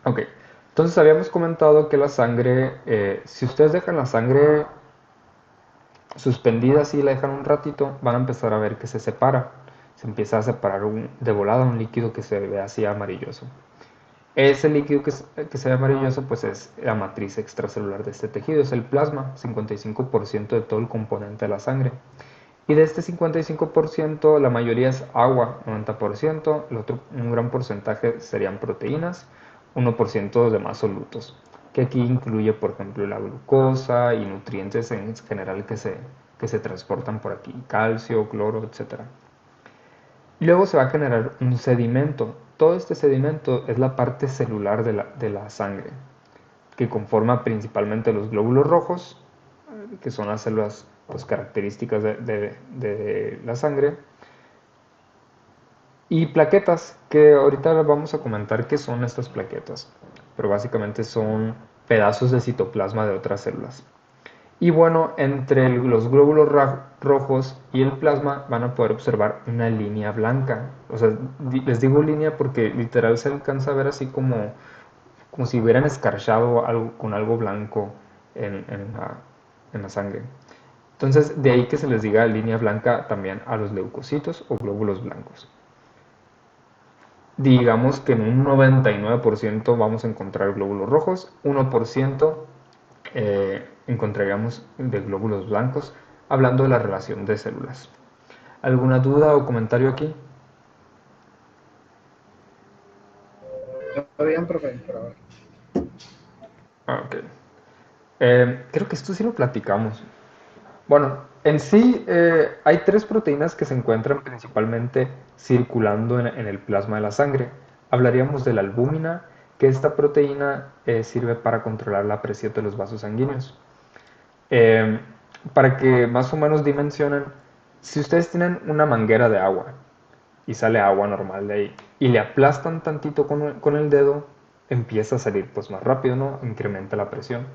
Ok, entonces habíamos comentado que la sangre, si ustedes dejan la sangre suspendida así y la dejan un ratito, van a empezar a ver que se separa. Se empieza a separar de volada un líquido que se ve así amarilloso. Ese líquido que se ve amarilloso pues es la matriz extracelular de este tejido, es el plasma, 55% de todo el componente de la sangre. Y de este 55%, la mayoría es agua, 90%, el otro, un gran porcentaje serían proteínas, 1% de demás solutos, que aquí incluye, por ejemplo, la glucosa y nutrientes en general que se transportan por aquí, calcio, cloro, etcétera. Luego se va a generar un sedimento. Todo este sedimento es la parte celular de la sangre, que conforma principalmente los glóbulos rojos, que son las células pues, características de la sangre, y plaquetas, que ahorita vamos a comentar qué son estas plaquetas, pero básicamente son pedazos de citoplasma de otras células. Y bueno, entre los glóbulos rojos y el plasma van a poder observar una línea blanca. O sea, les digo línea porque literal se alcanza a ver así como si hubieran escarchado algo, con algo blanco en la sangre. Entonces, de ahí que se les diga línea blanca también a los leucocitos o glóbulos blancos. Digamos que en un 99% vamos a encontrar glóbulos rojos, 1% encontraríamos de glóbulos blancos, hablando de la relación de células. ¿Alguna duda o comentario aquí? Todo bien, profe, por ahora. Ok. Creo que esto sí lo platicamos. Bueno, en sí hay tres proteínas que se encuentran principalmente circulando en el plasma de la sangre. Hablaríamos de la albúmina, que esta proteína sirve para controlar la presión de los vasos sanguíneos. Eh, para que más o menos dimensionen, si ustedes tienen una manguera de agua y sale agua normal de ahí y le aplastan tantito con el dedo, empieza a salir pues más rápido, ¿no? Incrementa la presión.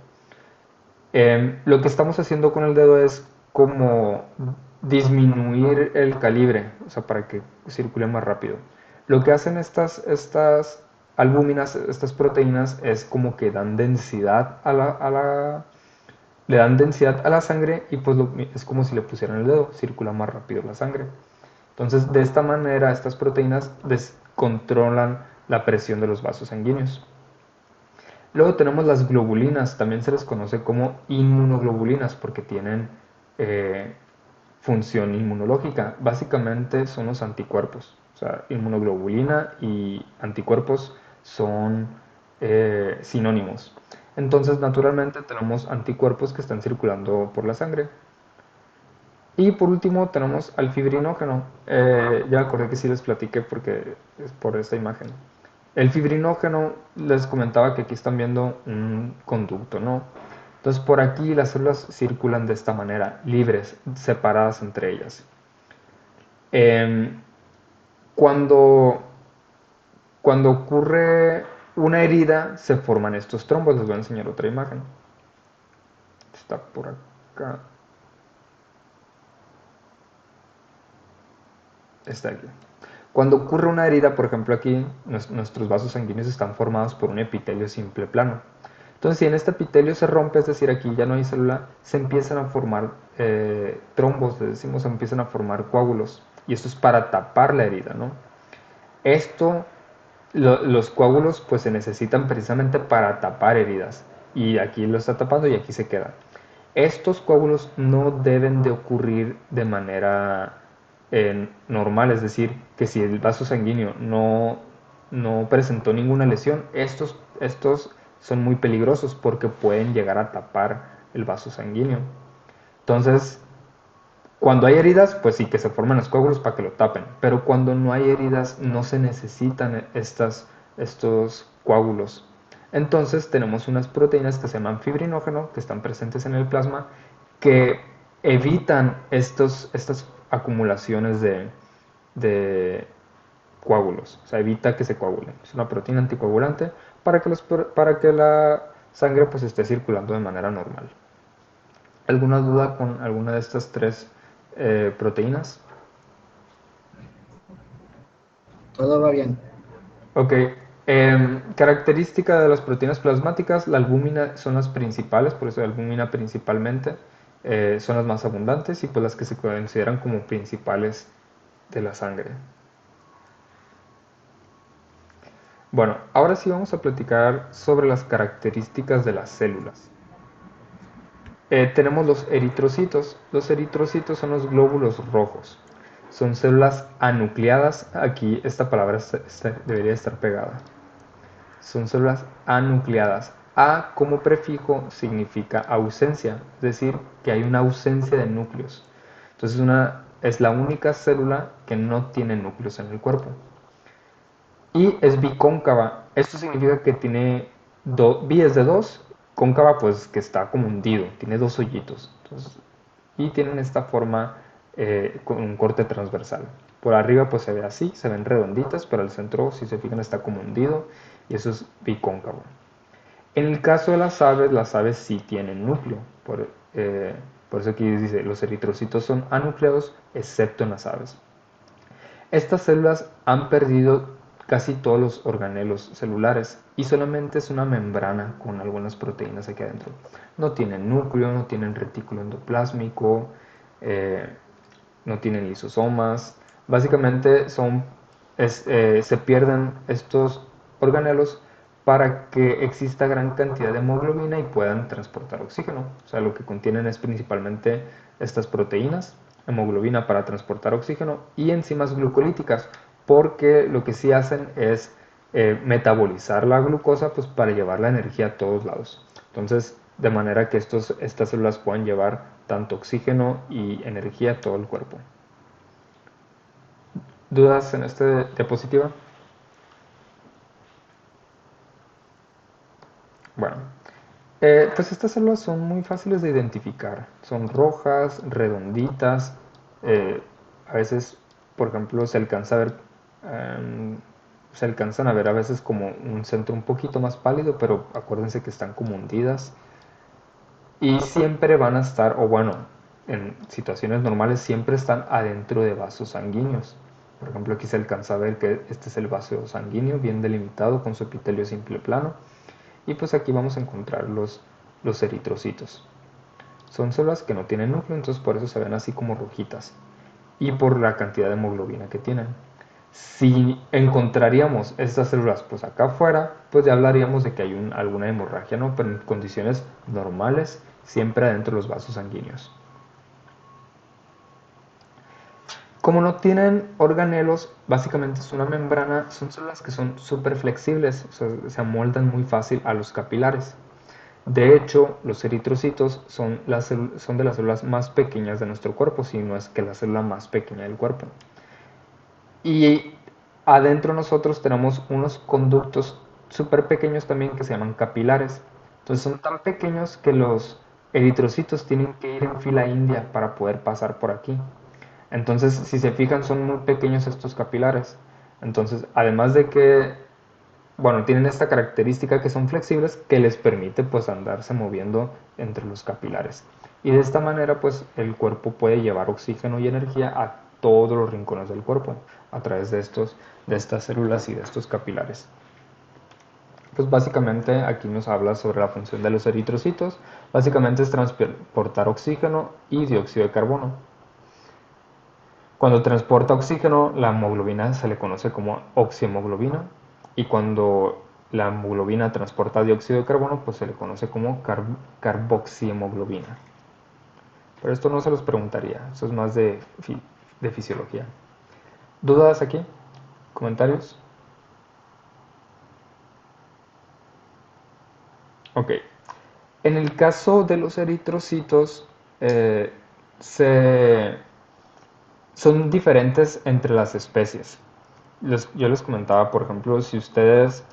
Lo que estamos haciendo con el dedo es como disminuir el calibre, o sea, para que circule más rápido. Lo que hacen estas albúminas, estas proteínas, es como que dan densidad le dan densidad a la sangre y pues es como si le pusieran el dedo, circula más rápido la sangre. Entonces, de esta manera, estas proteínas descontrolan la presión de los vasos sanguíneos. Luego tenemos las globulinas, también se les conoce como inmunoglobulinas porque tienen eh, función inmunológica. Básicamente son los anticuerpos. O sea, inmunoglobulina y anticuerpos son sinónimos. Entonces, naturalmente tenemos anticuerpos que están circulando por la sangre. Y por último tenemos al fibrinógeno. Ya acordé que sí les platiqué porque es por esta imagen. El fibrinógeno, les comentaba que aquí están viendo un conducto, ¿no? Entonces por aquí las células circulan de esta manera, libres, separadas entre ellas. Em, cuando, cuando ocurre una herida, se forman estos trombos. Les voy a enseñar otra imagen. Está por acá. Está aquí. Cuando ocurre una herida, por ejemplo aquí, nuestros vasos sanguíneos están formados por un epitelio simple plano. Entonces, si en este epitelio se rompe, es decir, aquí ya no hay célula, se empiezan a formar trombos, les decimos, se empiezan a formar coágulos. Y esto es para tapar la herida, ¿no? Esto, los coágulos, pues se necesitan precisamente para tapar heridas. Y aquí lo está tapando y aquí se queda. Estos coágulos no deben de ocurrir de manera normal, es decir, que si el vaso sanguíneo no presentó ninguna lesión, estos son muy peligrosos porque pueden llegar a tapar el vaso sanguíneo. Entonces, cuando hay heridas, pues sí que se forman los coágulos para que lo tapen, pero cuando no hay heridas no se necesitan estos coágulos. Entonces tenemos unas proteínas que se llaman fibrinógeno, que están presentes en el plasma, que evitan estas acumulaciones de coágulos, o sea, evita que se coagulen. Es una proteína anticoagulante para que la sangre pues esté circulando de manera normal. ¿Alguna duda con alguna de estas tres proteínas? Todo va bien. Ok. Característica de las proteínas plasmáticas, la albúmina son las principales, por eso la albúmina principalmente son las más abundantes y pues las que se consideran como principales de la sangre. Bueno, ahora sí vamos a platicar sobre las características de las células. Tenemos los eritrocitos. Los eritrocitos son los glóbulos rojos. Son células anucleadas. Aquí esta palabra debería estar pegada. Son células anucleadas. A como prefijo significa ausencia, es decir, que hay una ausencia de núcleos. Entonces es la única célula que no tiene núcleos en el cuerpo. Y es bicóncava. Esto significa que tiene vías de dos, cóncava pues que está como hundido, tiene dos hoyitos. Entonces, y tienen esta forma con un corte transversal. Por arriba pues se ve así, se ven redonditas, pero el centro, si se fijan, está como hundido y eso es bicóncavo. En el caso de las aves sí tienen núcleo. Por eso aquí dice, los eritrocitos son anucleados excepto en las aves. Estas células han perdido casi todos los organelos celulares y solamente es una membrana con algunas proteínas aquí adentro. No tienen núcleo, no tienen retículo endoplásmico, eh, no tienen lisosomas. Básicamente se pierden estos organelos para que exista gran cantidad de hemoglobina y puedan transportar oxígeno. O sea, lo que contienen es principalmente estas proteínas, hemoglobina para transportar oxígeno y enzimas glucolíticas, porque lo que sí hacen es metabolizar la glucosa pues, para llevar la energía a todos lados. Entonces, de manera que estas células puedan llevar tanto oxígeno y energía a todo el cuerpo. ¿Dudas en esta diapositiva? Bueno, pues estas células son muy fáciles de identificar. Son rojas, redonditas. eh, a veces, por ejemplo, se alcanzan a ver a veces como un centro un poquito más pálido, pero acuérdense que están como hundidas. Y siempre van a estar, o bueno, en situaciones normales siempre están adentro de vasos sanguíneos. Por ejemplo, aquí se alcanza a ver que este es el vaso sanguíneo bien delimitado con su epitelio simple plano. Y pues aquí vamos a encontrar los eritrocitos. Son células que no tienen núcleo, entonces por eso se ven así como rojitas. Y por la cantidad de hemoglobina que tienen. Si encontraríamos estas células pues acá afuera, pues ya hablaríamos de que hay alguna hemorragia, ¿no? Pero en condiciones normales, siempre adentro de los vasos sanguíneos. Como no tienen organelos, básicamente es una membrana, son células que son súper flexibles, o sea, se amoldan muy fácil a los capilares. De hecho, los eritrocitos son de las células más pequeñas de nuestro cuerpo, si no es que la célula más pequeña del cuerpo. Y adentro nosotros tenemos unos conductos súper pequeños también que se llaman capilares. Entonces son tan pequeños que los eritrocitos tienen que ir en fila india para poder pasar por aquí. Entonces, si se fijan, son muy pequeños estos capilares. Entonces, además de que, bueno, tienen esta característica que son flexibles que les permite pues andarse moviendo entre los capilares. Y de esta manera pues el cuerpo puede llevar oxígeno y energía a todos los rincones del cuerpo a través de estas células y de estos capilares. Pues básicamente aquí nos habla sobre la función de los eritrocitos. Básicamente es transportar oxígeno y dióxido de carbono. Cuando transporta oxígeno, la hemoglobina se le conoce como oxihemoglobina y cuando la hemoglobina transporta dióxido de carbono, pues se le conoce como carboxihemoglobina. Pero esto no se los preguntaría, eso es más de fisiología. ¿Dudas aquí? ¿Comentarios? Ok. En el caso de los eritrocitos, eh, se, son diferentes entre las especies. Yo les comentaba, por ejemplo, si ustedes,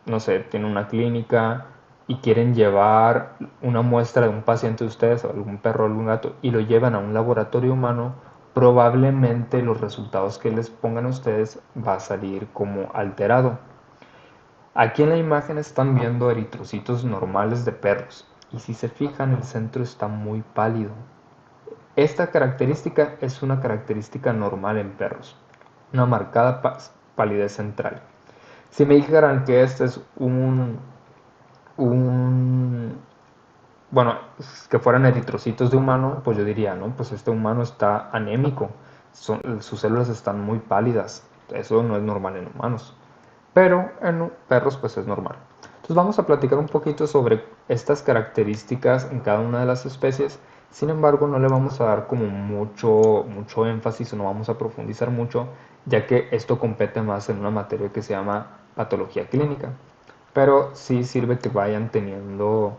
no sé, tienen una clínica y quieren llevar una muestra de un paciente de ustedes, o algún perro o algún gato, y lo llevan a un laboratorio humano, probablemente los resultados que les pongan a ustedes va a salir como alterado. Aquí en la imagen están viendo eritrocitos normales de perros, y si se fijan, el centro está muy pálido. Esta característica es una característica normal en perros, una marcada palidez central. Si me dijeran que este es un, bueno, que fueran eritrocitos de humano, pues yo diría, no, pues este humano está anémico, sus células están muy pálidas, eso no es normal en humanos, pero en perros pues es normal. Entonces vamos a platicar un poquito sobre estas características en cada una de las especies. Sin embargo, no le vamos a dar como mucho énfasis o no vamos a profundizar mucho, ya que esto compete más en una materia que se llama patología clínica. Pero sí sirve que vayan teniendo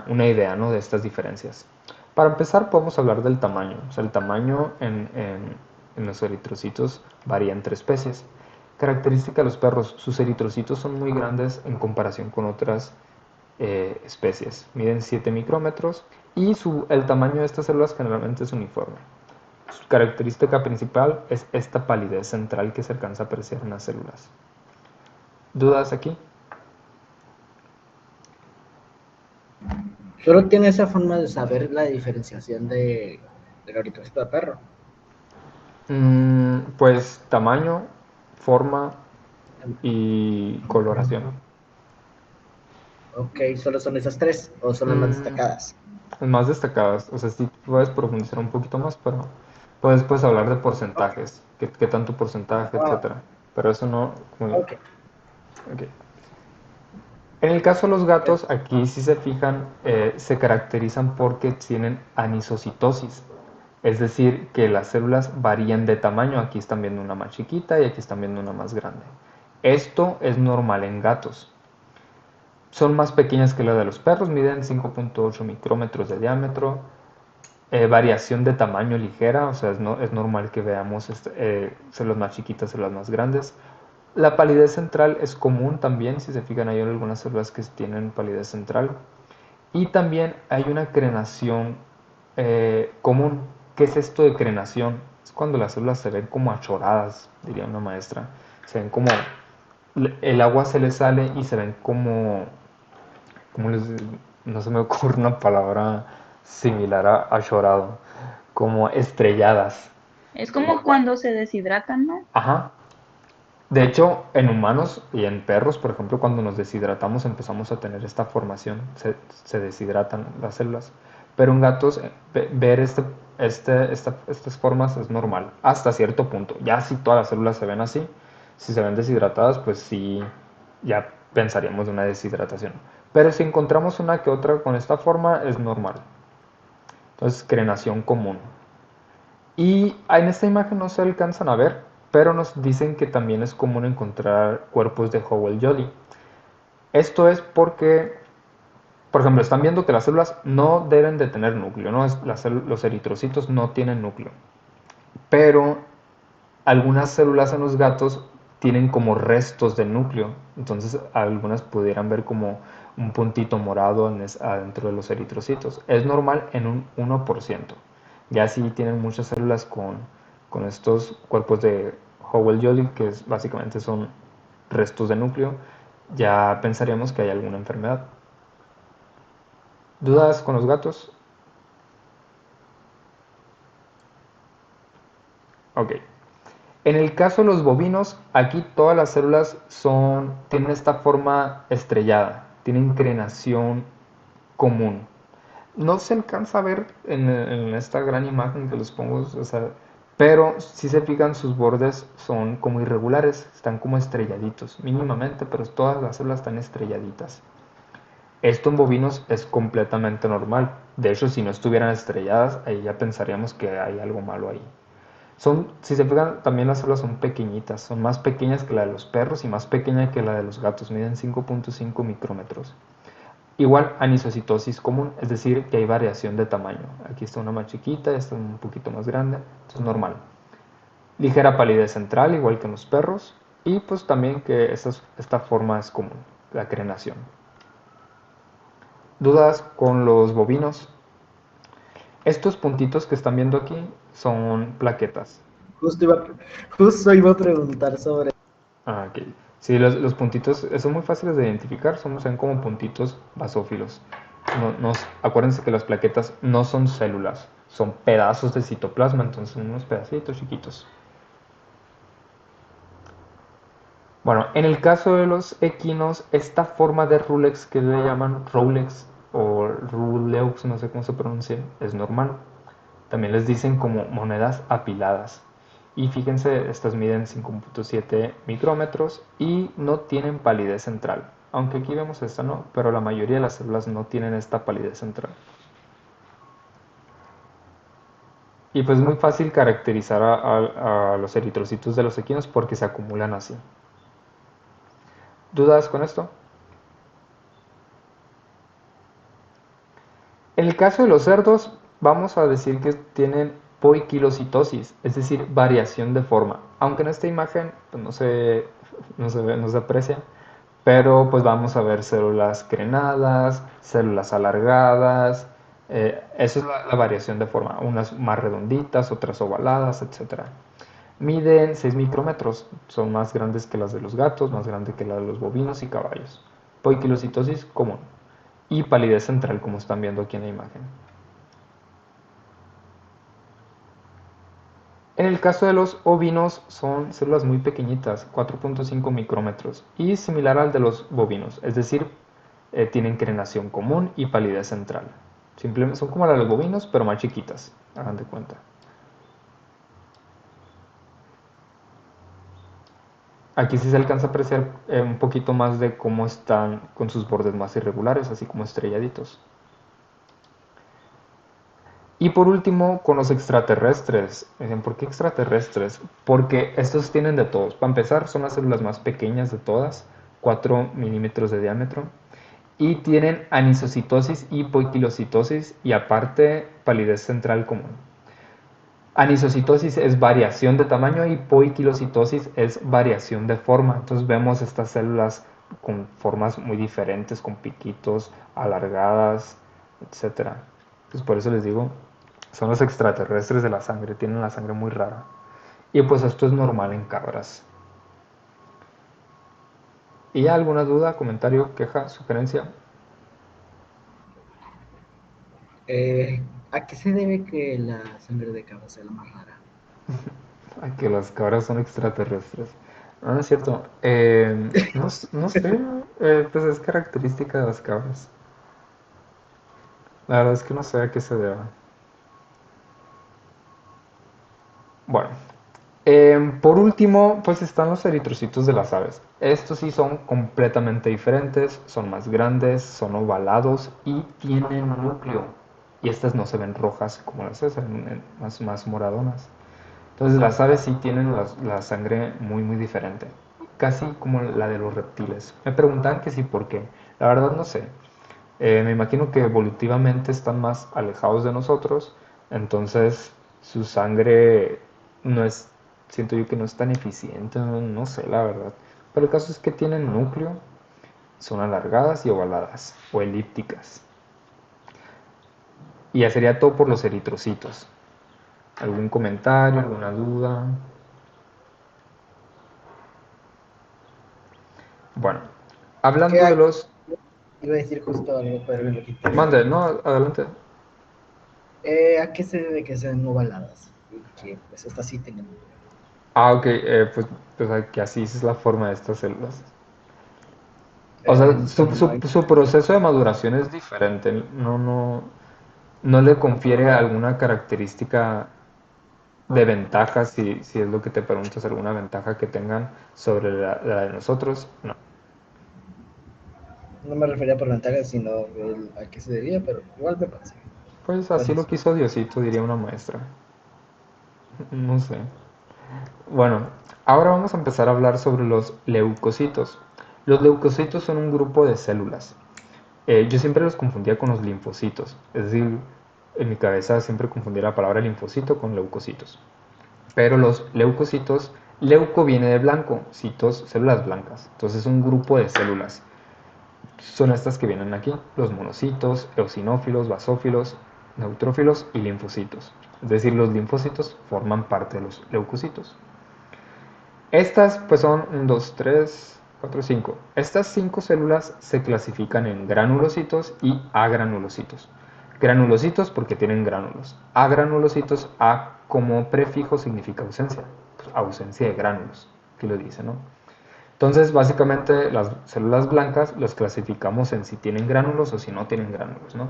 una idea, ¿no?, de estas diferencias. Para empezar, podemos hablar del tamaño. O sea, el tamaño en los eritrocitos varía entre especies. Característica de los perros, sus eritrocitos son muy grandes en comparación con otras especies. Miden 7 micrómetros y el tamaño de estas células generalmente es uniforme. Su característica principal es esta palidez central que se alcanza a apreciar en las células. ¿Dudas aquí? Solo tiene esa forma de saber la diferenciación del eritrocito de perro. Pues tamaño, forma y coloración. Ok, solo son esas tres o son las más Mm, destacadas. más destacadas, o sea, sí puedes profundizar un poquito más, pero puedes hablar de Ok, porcentajes, qué tanto porcentaje, ah, etcétera. Pero eso no. ok. Ok. En el caso de los gatos, aquí si se fijan, se caracterizan porque tienen anisocitosis. Es decir, que las células varían de tamaño. Aquí están viendo una más chiquita y aquí están viendo una más grande. Esto es normal en gatos. Son más pequeñas que la de los perros, miden 5.8 micrómetros de diámetro. Variación de tamaño ligera, o sea, es normal que veamos células más chiquitas, células más grandes. La palidez central es común también, si se fijan hay algunas células que tienen palidez central. Y también hay una crenación común. ¿Qué es esto de crenación? Es cuando las células se ven como achoradas, diría una maestra. Se ven como el agua se les sale y se ven como no se me ocurre una palabra similar a chorado, como estrelladas. Es como cuando se deshidratan, ¿no? Ajá. De hecho, en humanos y en perros, por ejemplo, cuando nos deshidratamos empezamos a tener esta formación, se deshidratan las células. Pero en gatos, ver estas formas es normal, hasta cierto punto. Ya si todas las células se ven así, si se ven deshidratadas, pues sí, ya pensaríamos de una deshidratación. Pero si encontramos una que otra con esta forma, es normal. Entonces, crenación común. Y en esta imagen no se alcanzan a ver, pero nos dicen que también es común encontrar cuerpos de Howell-Jolly. Esto es porque, por ejemplo, están viendo que las células no deben de tener núcleo, ¿no? Los eritrocitos no tienen núcleo, pero algunas células en los gatos tienen como restos de núcleo, entonces algunas pudieran ver como un puntito morado adentro de los eritrocitos. Es normal en un 1%. Ya si tienen muchas células con estos cuerpos de Howell-Jolly, que básicamente son restos de núcleo, ya pensaríamos que hay alguna enfermedad. ¿Dudas con los gatos? Ok. En el caso de los bovinos, aquí todas las células tienen esta forma estrellada, tienen crenación común. No se alcanza a ver en esta gran imagen que les pongo, o sea, pero si se fijan sus bordes son como irregulares, están como estrelladitos, mínimamente, pero todas las células están estrelladitas. Esto en bovinos es completamente normal. De hecho, si no estuvieran estrelladas, ahí ya pensaríamos que hay algo malo ahí. Si se fijan, también las células son pequeñitas, son más pequeñas que la de los perros y más pequeña que la de los gatos, miden 5.5 micrómetros. Igual anisocitosis común, es decir, que hay variación de tamaño. Aquí está una más chiquita, esta un poquito más grande, esto es normal. Ligera palidez central, igual que en los perros, y pues también que esta forma es común, la crenación. ¿Dudas con los bovinos? Estos puntitos que están viendo aquí son plaquetas. Justo iba, justo iba a preguntar sobre. Ah, ok. Sí, los puntitos son muy fáciles de identificar, se ven como puntitos basófilos. Acuérdense que las plaquetas no son células, son pedazos de citoplasma, entonces son unos pedacitos chiquitos. Bueno, en el caso de los equinos, esta forma de Rulex que le llaman Rolex o Ruleux, no sé cómo se pronuncia, es normal. También les dicen como monedas apiladas. Y fíjense, estas miden 5.7 micrómetros y no tienen palidez central. Aunque aquí vemos esta no, pero la mayoría de las células no tienen esta palidez central. Y pues es muy fácil caracterizar a los eritrocitos de los equinos porque se acumulan así. ¿Dudas con esto? En el caso de los cerdos, vamos a decir que tienen poiquilocitosis, es decir, variación de forma. Aunque en esta imagen pues, no se aprecia, pero pues vamos a ver células crenadas, células alargadas, eso es la variación de forma, unas más redonditas, otras ovaladas, etcétera. Miden 6 micrómetros, son más grandes que las de los gatos, más grandes que las de los bovinos y caballos. Poiquilocitosis común y palidez central, como están viendo aquí en la imagen. En el caso de los ovinos son células muy pequeñitas, 4.5 micrómetros, y similar al de los bovinos, es decir, tienen crenación común y palidez central. Simplemente son como las de los bovinos, pero más chiquitas, hagan de cuenta. Aquí sí se alcanza a apreciar un poquito más de cómo están con sus bordes más irregulares, así como estrelladitos. Y por último, con los extraterrestres. Dicen, ¿por qué extraterrestres? Porque estos tienen de todos. Para empezar, son las células más pequeñas de todas, 4 milímetros de diámetro. Y tienen anisocitosis y poiquilocitosis y aparte palidez central común. Anisocitosis es variación de tamaño y poiquilocitosis es variación de forma. Entonces vemos estas células con formas muy diferentes, con piquitos, alargadas, etcétera. Entonces por eso les digo, son los extraterrestres de la sangre, tienen la sangre muy rara. Y pues esto es normal en cabras. ¿Y alguna duda, comentario, queja, sugerencia? ¿A qué se debe que la sangre de cabra sea la más rara? Ay, que las cabras son extraterrestres. No, no es cierto. No sé, pues es característica de las cabras. La verdad es que no sé a qué se deba. Bueno, por último, pues están los eritrocitos de las aves. Estos sí son completamente diferentes, son más grandes, son ovalados y tienen núcleo. Y estas no se ven rojas como las aves, se ven más moradonas. Entonces las aves sí tienen la sangre muy diferente, casi como la de los reptiles. Me preguntan que sí, ¿por qué? La verdad no sé. Me imagino que evolutivamente están más alejados de nosotros, entonces su sangre no es, siento yo que no es tan eficiente, no sé la verdad. Pero el caso es que tienen núcleo, son alargadas y ovaladas o elípticas. Y ya sería todo por los eritrocitos. ¿Algún comentario, alguna duda? Bueno, ¿Qué hablando de hay? los... Iba a decir justo algo, pero me lo quité de la Mande, mente. no, adelante. ¿A qué se debe que sean ovaladas? Y que pues estas sí tengan núcleo. Ah, ok, pues que así es la forma de estas células. O Pero sea, en esto no hay. su proceso de maduración es diferente, no le confiere alguna característica de ventaja, si es lo que te preguntas, alguna ventaja que tengan sobre la de nosotros, no. No me refería por ventajas, sino a qué se debía, pero igual me parece bien. Pues así lo Gracias. quiso Diosito, diría una maestra. No sé. Bueno, ahora vamos a empezar a hablar sobre los leucocitos. Los leucocitos son un grupo de células. Yo siempre los confundía con los linfocitos, es decir, en mi cabeza siempre confundía la palabra linfocito con leucocitos. Pero los leucocitos, leuco viene de blanco, citos, células blancas. Entonces es un grupo de células. Son estas que vienen aquí, los monocitos, eosinófilos, basófilos, neutrófilos y linfocitos. Es decir, los linfocitos forman parte de los leucocitos. Estas pues son 1, 2, 3, 4, 5. Estas 5 células se clasifican en granulocitos y agranulocitos. Granulocitos porque tienen gránulos. Agranulocitos, A como prefijo significa ausencia. Pues, ausencia de gránulos, aquí lo dice, ¿no? Entonces, básicamente, las células blancas las clasificamos en si tienen gránulos o si no tienen gránulos, ¿no?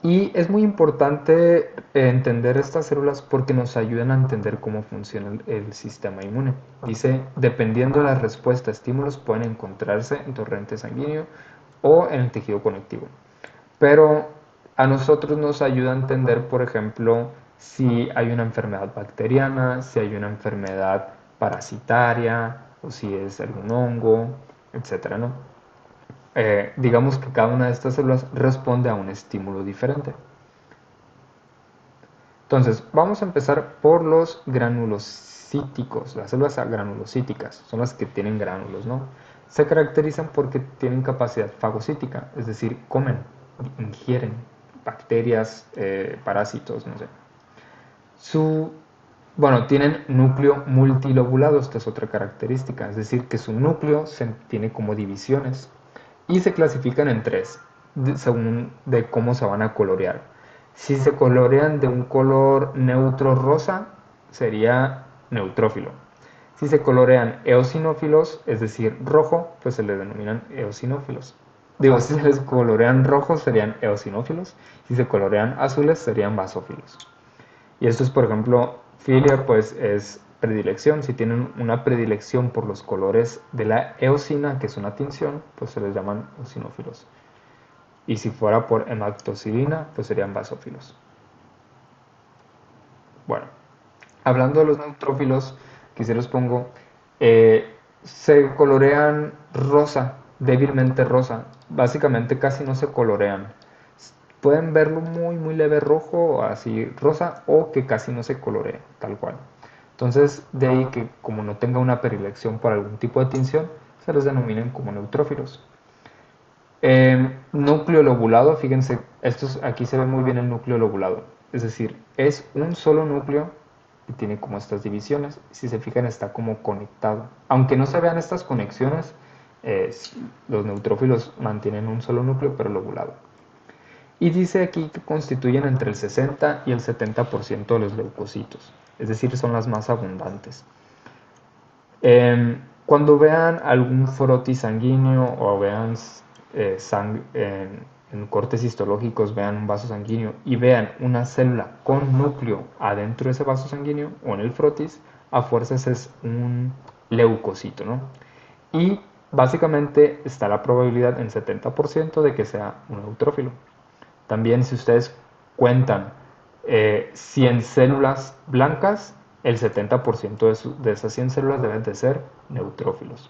Y es muy importante entender estas células porque nos ayudan a entender cómo funciona el sistema inmune. Dice, dependiendo de la respuesta a estímulos, pueden encontrarse en torrente sanguíneo o en el tejido conectivo. Pero a nosotros nos ayuda a entender, por ejemplo, si hay una enfermedad bacteriana, si hay una enfermedad parasitaria o si es algún hongo, etcétera, ¿no? Digamos que cada una de estas células responde a un estímulo diferente. Entonces, vamos a empezar por los granulocíticos. Las células granulocíticas son las que tienen gránulos, ¿no? Se caracterizan porque tienen capacidad fagocítica, es decir, comen, ingieren bacterias, parásitos, no sé. Bueno, tienen núcleo multilobulado, esta es otra característica, es decir, que su núcleo tiene como divisiones y se clasifican en tres, según de cómo se van a colorear. Si se colorean de un color neutro rosa, sería neutrófilo. Si se colorean eosinófilos, es decir, rojo, pues se les denominan eosinófilos. Digo, si se les colorean rojos serían eosinófilos, si se colorean azules serían basófilos. Y esto es, por ejemplo, filia, pues es predilección. Si tienen una predilección por los colores de la eosina, que es una tinción, pues se les llaman eosinófilos. Y si fuera por hematoxilina, pues serían basófilos. Bueno, hablando de los neutrófilos, aquí se los pongo, se colorean rosa, débilmente rosa. Básicamente casi no se colorean. Pueden verlo muy, muy leve rojo, así rosa, o que casi no se coloree, tal cual. Entonces, de ahí que como no tenga una predilección por algún tipo de tinción, se los denominan como neutrófilos. Núcleo lobulado, fíjense, aquí se ve muy bien el núcleo lobulado. Es decir, es un solo núcleo y tiene como estas divisiones. Si se fijan, está como conectado. Aunque no se vean estas conexiones, los neutrófilos mantienen un solo núcleo, pero lobulado. Y dice aquí que constituyen entre el 60 y el 70% de los leucocitos, es decir, son las más abundantes. Cuando vean algún frotis sanguíneo o vean en cortes histológicos, vean un vaso sanguíneo y vean una célula con núcleo adentro de ese vaso sanguíneo o en el frotis, a fuerzas es un leucocito, ¿no? Y básicamente está la probabilidad en 70% de que sea un neutrófilo. También si ustedes cuentan 100 células blancas, el 70% de esas 100 células deben de ser neutrófilos.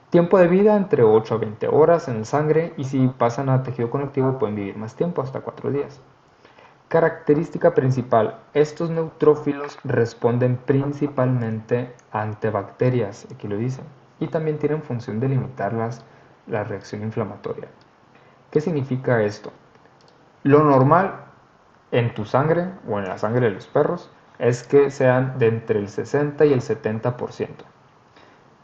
Tiempo de vida entre 8 a 20 horas en sangre y si pasan a tejido conectivo pueden vivir más tiempo, hasta 4 días. Característica principal, estos neutrófilos responden principalmente ante bacterias, aquí lo dicen, y también tienen función de limitar la reacción inflamatoria. ¿Qué significa esto? Lo normal en tu sangre o en la sangre de los perros es que sean de entre el 60 y el 70%.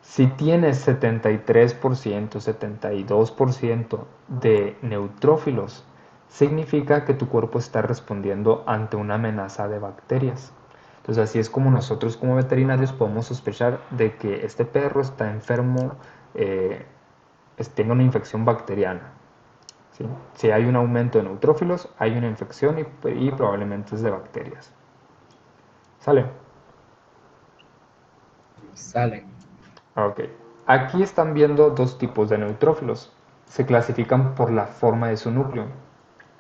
Si tienes 73%, 72% de neutrófilos, significa que tu cuerpo está respondiendo ante una amenaza de bacterias. Entonces así es como nosotros como veterinarios podemos sospechar de que este perro está enfermo, tenga una infección bacteriana. ¿Sí? Si hay un aumento de neutrófilos, hay una infección y probablemente es de bacterias. ¿Sale? Salen. Ok. Aquí están viendo dos tipos de neutrófilos. Se clasifican por la forma de su núcleo.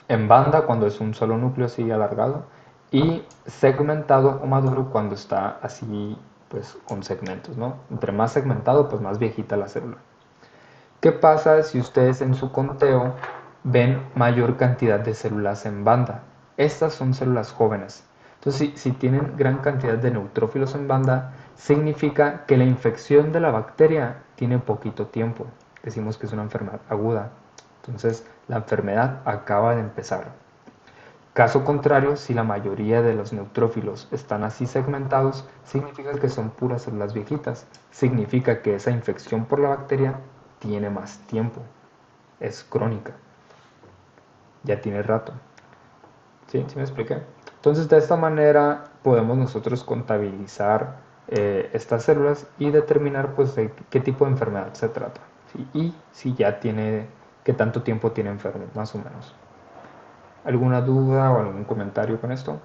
En banda, cuando es un solo núcleo así alargado, y segmentado o maduro cuando está así, pues con segmentos, ¿no? Entre más segmentado, pues más viejita la célula. ¿Qué pasa si ustedes en su conteo ven mayor cantidad de células en banda? Estas son células jóvenes. Entonces, si tienen gran cantidad de neutrófilos en banda, significa que la infección de la bacteria tiene poquito tiempo. Decimos que es una enfermedad aguda. Entonces, la enfermedad acaba de empezar. Caso contrario, si la mayoría de los neutrófilos están así segmentados, significa que son puras células viejitas. Significa que esa infección por la bacteria tiene más tiempo. Es crónica. Ya tiene rato. ¿Sí? ¿Sí me expliqué? Entonces, de esta manera podemos nosotros contabilizar estas células y determinar pues de qué tipo de enfermedad se trata, ¿sí? Y si ya tiene, qué tanto tiempo tiene enfermo, más o menos. ¿Alguna duda o algún comentario con esto?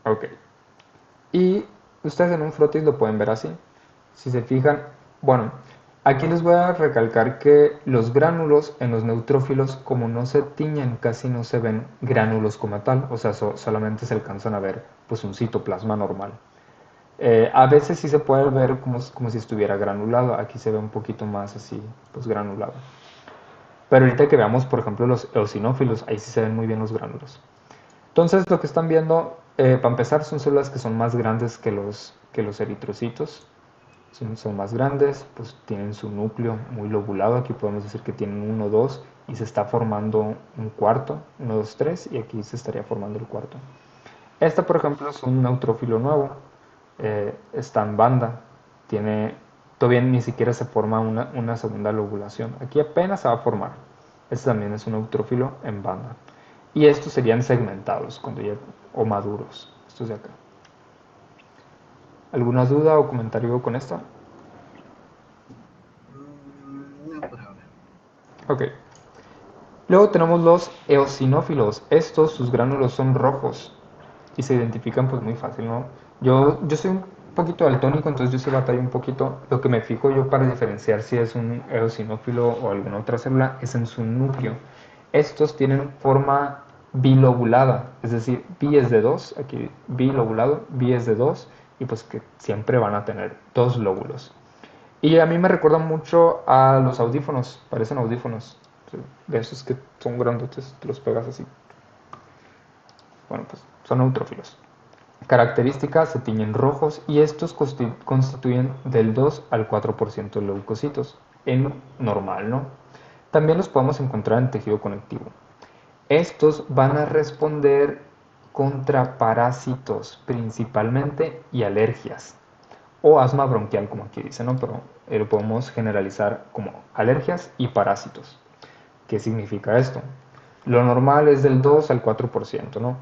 Ok. Y ustedes en un frotis lo pueden ver así. Si se fijan, bueno, aquí les voy a recalcar que los gránulos en los neutrófilos, como no se tiñen, casi no se ven gránulos como tal, o sea, solamente se alcanzan a ver pues un citoplasma normal. A veces sí se puede ver como si estuviera granulado, aquí se ve un poquito más así, pues granulado. Pero ahorita que veamos, por ejemplo, los eosinófilos, ahí sí se ven muy bien los gránulos. Entonces, lo que están viendo, para empezar, son células que son más grandes que los eritrocitos. Son más grandes, pues tienen su núcleo muy lobulado. Aquí podemos decir que tienen uno, 2 y se está formando un cuarto, uno, 2, 3 y aquí se estaría formando el cuarto. Esta, por ejemplo, es un neutrófilo nuevo, está en banda, tiene, todavía ni siquiera se forma una segunda lobulación. Aquí apenas se va a formar. Este también es un neutrófilo en banda. Y estos serían segmentados cuando ya, o maduros, estos de acá. ¿Alguna duda o comentario con esto? No, por ahora. Ok. Luego tenemos los eosinófilos. Estos, sus gránulos son rojos y se identifican pues muy fácil, ¿no? Yo soy un poquito daltónico, entonces yo sí batallo un poquito. Lo que me fijo yo para diferenciar si es un eosinófilo o alguna otra célula es en su núcleo. Estos tienen forma bilobulada, es decir, bi es de 2, aquí bilobulado, bi es de 2 y pues que siempre van a tener dos lóbulos. Y a mí me recuerda mucho a los audífonos, parecen audífonos, sí, de esos que son grandotes, te los pegas así. Bueno, pues son neutrófilos. Características, se tiñen rojos y estos constituyen del 2 al 4% de leucocitos, en normal, ¿no? También los podemos encontrar en tejido conectivo. Estos van a responder contra parásitos principalmente y alergias o asma bronquial, como aquí dice, ¿no? Pero lo podemos generalizar como alergias y parásitos. ¿Qué significa esto? Lo normal es del 2 al 4%, ¿no?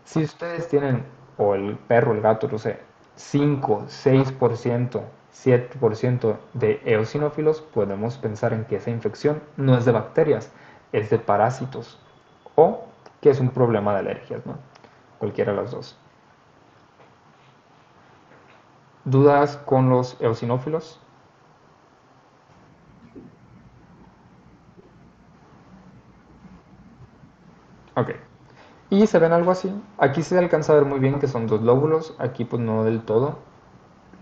Si ustedes tienen, o el perro, el gato, no sé, 5, 6%, 7% de eosinófilos, podemos pensar en que esa infección no es de bacterias, es de parásitos o que es un problema de alergias, ¿no? Cualquiera de las dos. ¿Dudas con los eosinófilos? Ok. Y se ven algo así. Aquí se alcanza a ver muy bien que son dos lóbulos, aquí pues no del todo.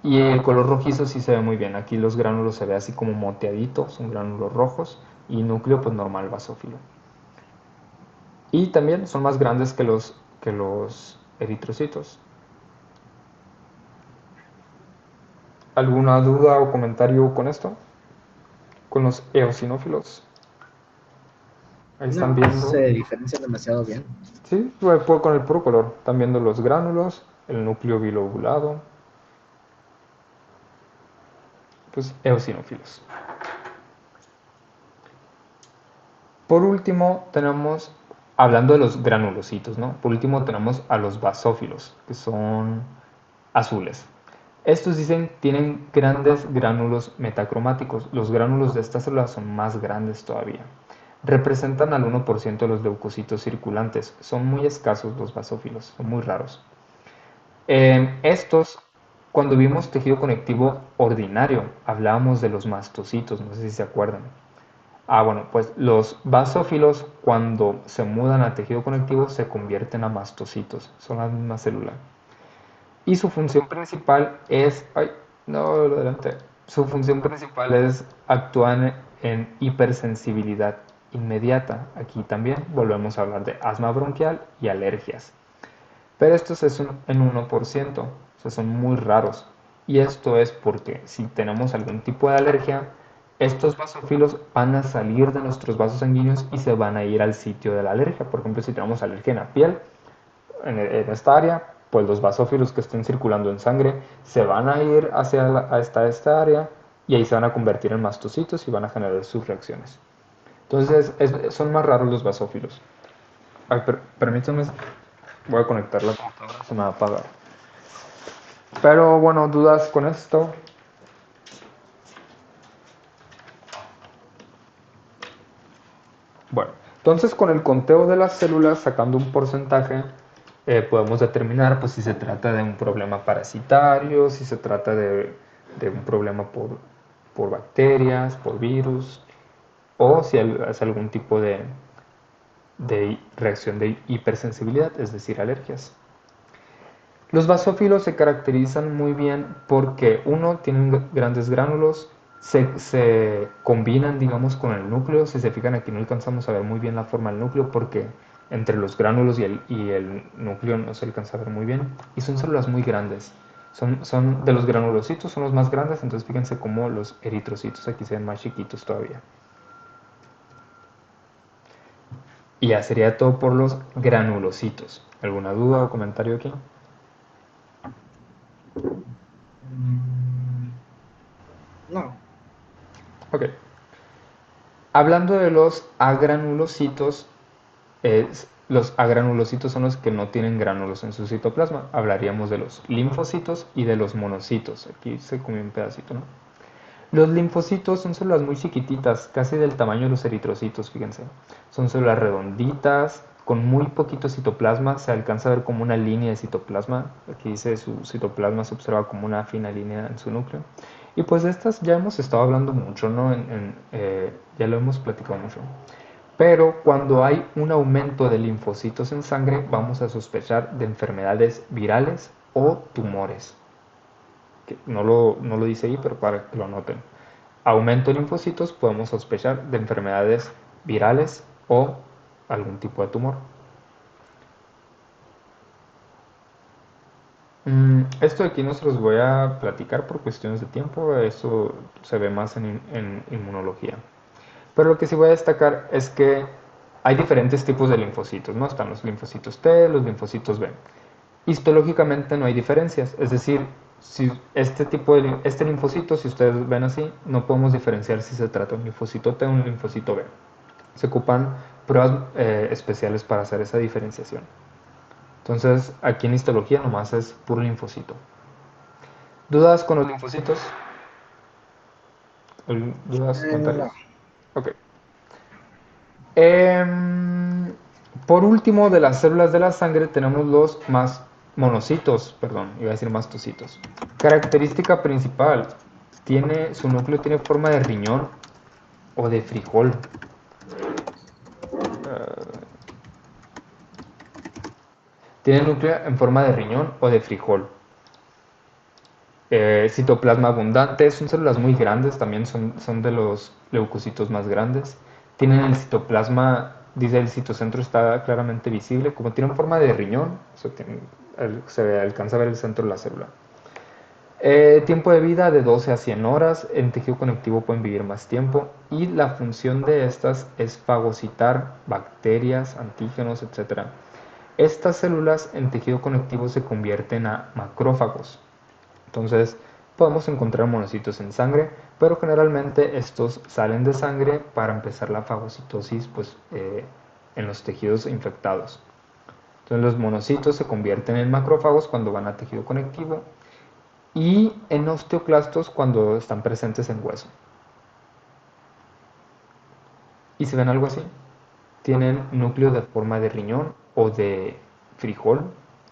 Y el color rojizo sí se ve muy bien. Aquí los gránulos se ve así como moteaditos, son gránulos rojos. Y núcleo pues normal basófilo. Y también son más grandes que los eritrocitos. ¿Alguna duda o comentario con esto? Con los eosinófilos. Ahí están No, viendo. se diferencian demasiado bien. Sí, con el puro color. Están viendo los gránulos, el núcleo bilobulado. Pues eosinófilos. Por último, tenemos, hablando de los granulocitos, ¿no? Por último tenemos a los basófilos, que son azules. Estos dicen tienen grandes gránulos metacromáticos. Los gránulos de estas células son más grandes todavía. Representan al 1% de los leucocitos circulantes. Son muy escasos los basófilos, son muy raros. Estos, cuando vimos tejido conectivo ordinario, hablábamos de los mastocitos, no sé si se acuerdan. Bueno, pues los basófilos cuando se mudan a tejido conectivo se convierten a mastocitos, son la misma célula. Y su función principal es, ay, no, lo adelanté. Su función principal es actuar en hipersensibilidad inmediata. Aquí también volvemos a hablar de asma bronquial y alergias. Pero estos es en 1%, o sea, son muy raros. Y esto es porque si tenemos algún tipo de alergia, estos basófilos van a salir de nuestros vasos sanguíneos y se van a ir al sitio de la alergia. Por ejemplo, si tenemos alergia en la piel, en esta área, pues los basófilos que estén circulando en sangre se van a ir hacia esta área y ahí se van a convertir en mastocitos y van a generar sus reacciones. Entonces, son más raros los basófilos. Ay, permítame, voy a conectar la computadora, se me va a apagar. Pero bueno, ¿dudas con esto? Bueno, entonces con el conteo de las células, sacando un porcentaje, podemos determinar pues, si se trata de un problema parasitario, si se trata de un problema por bacterias, por virus, o si es algún tipo de reacción de hipersensibilidad, es decir, alergias. Los basófilos se caracterizan muy bien porque, uno, tienen grandes gránulos, se combinan, digamos, con el núcleo. Si se fijan aquí no alcanzamos a ver muy bien la forma del núcleo porque entre los gránulos y el núcleo no se alcanza a ver muy bien. Y son células muy grandes. Son de los granulocitos, son los más grandes, entonces fíjense cómo los eritrocitos aquí se ven más chiquitos todavía. Y ya sería todo por los granulocitos. ¿Alguna duda o comentario aquí? Mm, no. Ok. Hablando de los agranulocitos, los agranulocitos son los que no tienen gránulos en su citoplasma. Hablaríamos de los linfocitos y de los monocitos. Aquí se comió un pedacito, ¿no? Los linfocitos son células muy chiquititas, casi del tamaño de los eritrocitos, fíjense. Son células redonditas, con muy poquito citoplasma. Se alcanza a ver como una línea de citoplasma. Aquí dice su citoplasma, se observa como una fina línea en su núcleo. Y pues de estas ya hemos estado hablando mucho, ¿no? Ya lo hemos platicado mucho. Pero cuando hay un aumento de linfocitos en sangre, vamos a sospechar de enfermedades virales o tumores. Que no lo dice ahí, pero para que lo anoten. Aumento de linfocitos, podemos sospechar de enfermedades virales o algún tipo de tumor. Esto de aquí no se los voy a platicar por cuestiones de tiempo, eso se ve más en inmunología. Pero lo que sí voy a destacar es que hay diferentes tipos de linfocitos, ¿no? Están los linfocitos T, los linfocitos B. Histológicamente no hay diferencias, es decir, si este linfocito, si ustedes ven así, no podemos diferenciar si se trata de un linfocito T o un linfocito B. Se ocupan pruebas especiales para hacer esa diferenciación. Entonces, aquí en histología nomás es puro linfocito. ¿Dudas con los linfocitos? ¿Dudas, No. comentarios? Ok. Em, por último, de las células de la sangre tenemos los monocitos, perdón, iba a decir mastocitos. Característica principal, su núcleo tiene forma de riñón o de frijol. Tiene núcleo en forma de riñón o de frijol. Citoplasma abundante, son células muy grandes, también son de los leucocitos más grandes. Tienen el citoplasma, dice el citocentro está claramente visible, como tienen forma de riñón, se alcanza a ver el centro de la célula. Tiempo de vida de 12 a 100 horas, en tejido conectivo pueden vivir más tiempo y la función de estas es fagocitar bacterias, antígenos, etc. Estas células en tejido conectivo se convierten a macrófagos. Entonces, podemos encontrar monocitos en sangre, pero generalmente estos salen de sangre para empezar la fagocitosis pues, en los tejidos infectados. Entonces, los monocitos se convierten en macrófagos cuando van a tejido conectivo y en osteoclastos cuando están presentes en hueso. ¿Y si ven algo así? Tienen núcleo de forma de riñón o de frijol,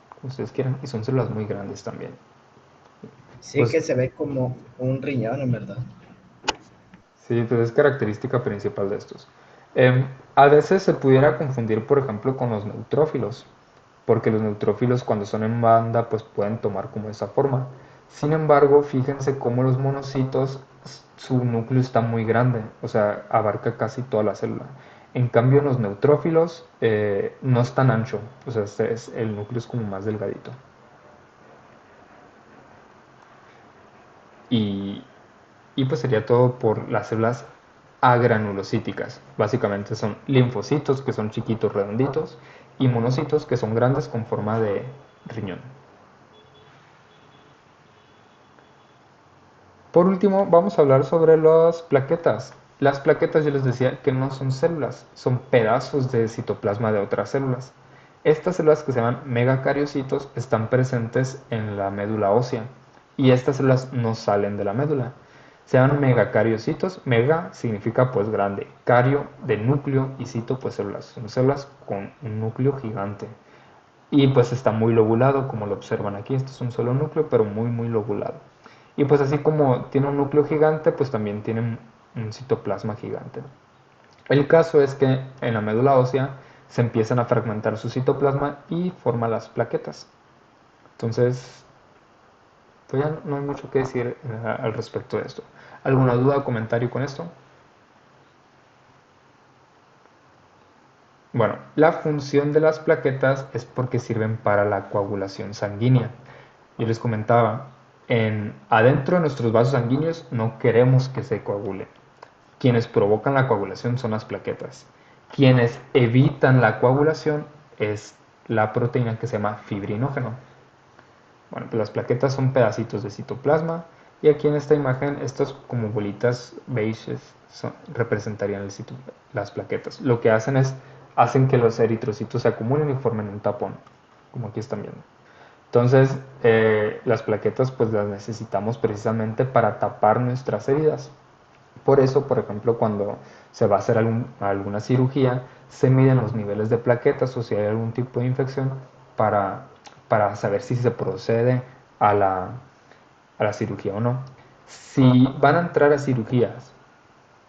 como ustedes quieran, y son células muy grandes también. Sí Pues que se ve como un riñón, en verdad. sí, pues es característica principal de estos. A veces se pudiera confundir, por ejemplo, con los neutrófilos, porque los neutrófilos cuando son en banda, pues pueden tomar como esa forma. Sin embargo, fíjense cómo los monocitos, su núcleo está muy grande, o sea, abarca casi toda la célula. En cambio, en los neutrófilos no es tan ancho, o sea, el núcleo es como más delgadito. Y, y pues sería todo por las células agranulocíticas. Básicamente son linfocitos que son chiquitos, redonditos, y monocitos que son grandes con forma de riñón. Por último, vamos a hablar sobre las plaquetas. Las plaquetas yo les decía que no son células, son pedazos de citoplasma de otras células. Estas células que se llaman megacariocitos están presentes en la médula ósea y estas células no salen de la médula. Se llaman megacariocitos. Mega significa pues grande, cario de núcleo y cito pues células. Son células con un núcleo gigante. Y pues está muy lobulado, como lo observan aquí. Esto es un solo núcleo, pero muy lobulado. Y pues así como tiene un núcleo gigante, pues también tiene un citoplasma gigante. El caso es que en la médula ósea se empiezan a fragmentar su citoplasma y forman las plaquetas. Entonces, pues ya no hay mucho que decir al respecto de esto. ¿Alguna duda o comentario con esto? Bueno, la función de las plaquetas es porque sirven para la coagulación sanguínea. Yo les comentaba, adentro de nuestros vasos sanguíneos no queremos que se coagule. Quienes provocan la coagulación son las plaquetas. Quienes evitan la coagulación es la proteína que se llama fibrinógeno. Bueno, pues las plaquetas son pedacitos de citoplasma y aquí en esta imagen estas como bolitas beiges representarían las plaquetas. Lo que hacen que los eritrocitos se acumulen y formen un tapón, como aquí están viendo. Entonces, las plaquetas pues las necesitamos precisamente para tapar nuestras heridas. Por eso, por ejemplo, cuando se va a hacer alguna cirugía, se miden los niveles de plaquetas o si hay algún tipo de infección para, para saber si se procede a la cirugía o no. Si van a entrar a cirugías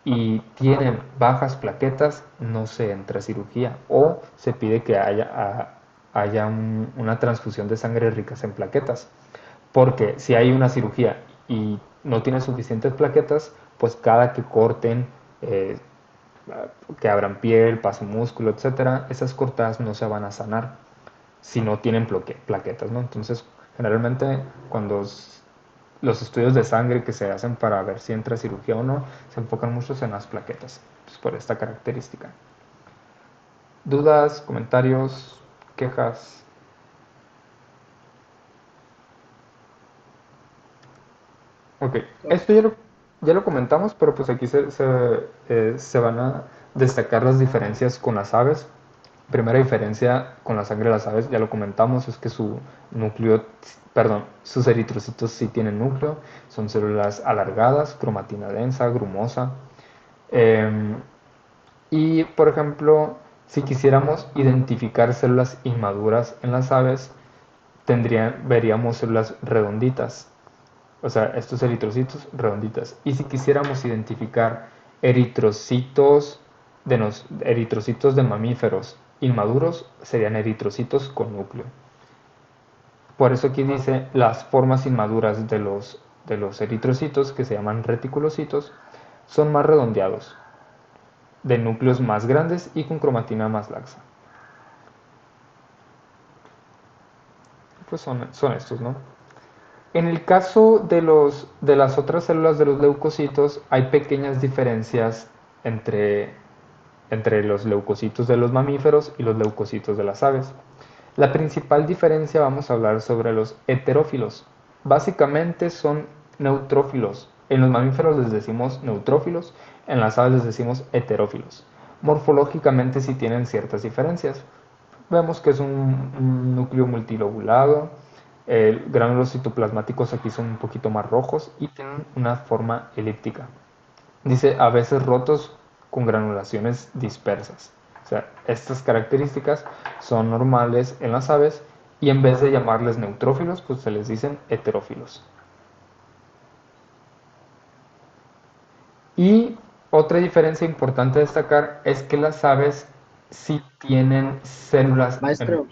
y tienen bajas plaquetas, no se entra a cirugía o se pide que haya una transfusión de sangre ricas en plaquetas. Porque si hay una cirugía y no tienen suficientes plaquetas, pues cada que corten, eh, que abran piel, pasen músculo, etcétera, esas cortadas no se van a sanar si no tienen plaquetas, ¿no? Entonces, generalmente cuando los estudios de sangre que se hacen para ver si entra cirugía o no, se enfocan mucho en las plaquetas, pues por esta característica. ¿Dudas, comentarios, quejas? Ok, esto ya lo comentamos, pero pues aquí se van a destacar las diferencias con las aves. Primera diferencia con la sangre de las aves, ya lo comentamos, es que sus eritrocitos sí tienen núcleo, son células alargadas, cromatina densa, grumosa. Em, y por ejemplo, si quisiéramos identificar células inmaduras en las aves, veríamos células redonditas, o sea, estos eritrocitos redonditas. Y si quisiéramos identificar eritrocitos eritrocitos de mamíferos inmaduros, serían eritrocitos con núcleo. Por eso aquí dice las formas inmaduras de los eritrocitos, que se llaman reticulocitos, son más redondeados, de núcleos más grandes y con cromatina más laxa. Pues son estos, ¿no? En el caso de las otras células de los leucocitos, hay pequeñas diferencias entre los leucocitos de los mamíferos y los leucocitos de las aves. La principal diferencia, vamos a hablar sobre los heterófilos. Básicamente son neutrófilos. En los mamíferos les decimos neutrófilos, en las aves les decimos heterófilos. Morfológicamente sí tienen ciertas diferencias. Vemos que es un núcleo multilobulado, gránulos citoplasmáticos aquí son un poquito más rojos y tienen una forma elíptica. Dice a veces rotos con granulaciones dispersas. O sea, estas características son normales en las aves y en vez de llamarles neutrófilos, pues se les dicen heterófilos. Y otra diferencia importante a destacar es que las aves sí tienen células. Maestro,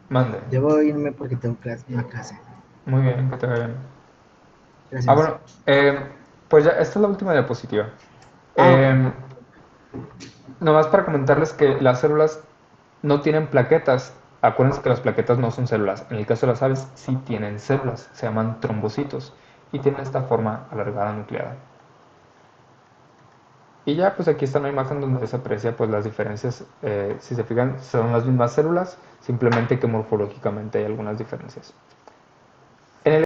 Mande. debo irme porque tengo una clase. Muy bien, que te vaya bien. Gracias. Bueno, pues ya, esta es la última diapositiva. Ok. Eh, Nomás para comentarles que las células no tienen plaquetas. Acuérdense que las plaquetas no son células. En el caso de las aves sí tienen células, se llaman trombocitos y tienen esta forma alargada nucleada. Y ya, pues aquí está una imagen donde se aprecia pues las diferencias. Si se fijan, son las mismas células, simplemente que morfológicamente hay algunas diferencias.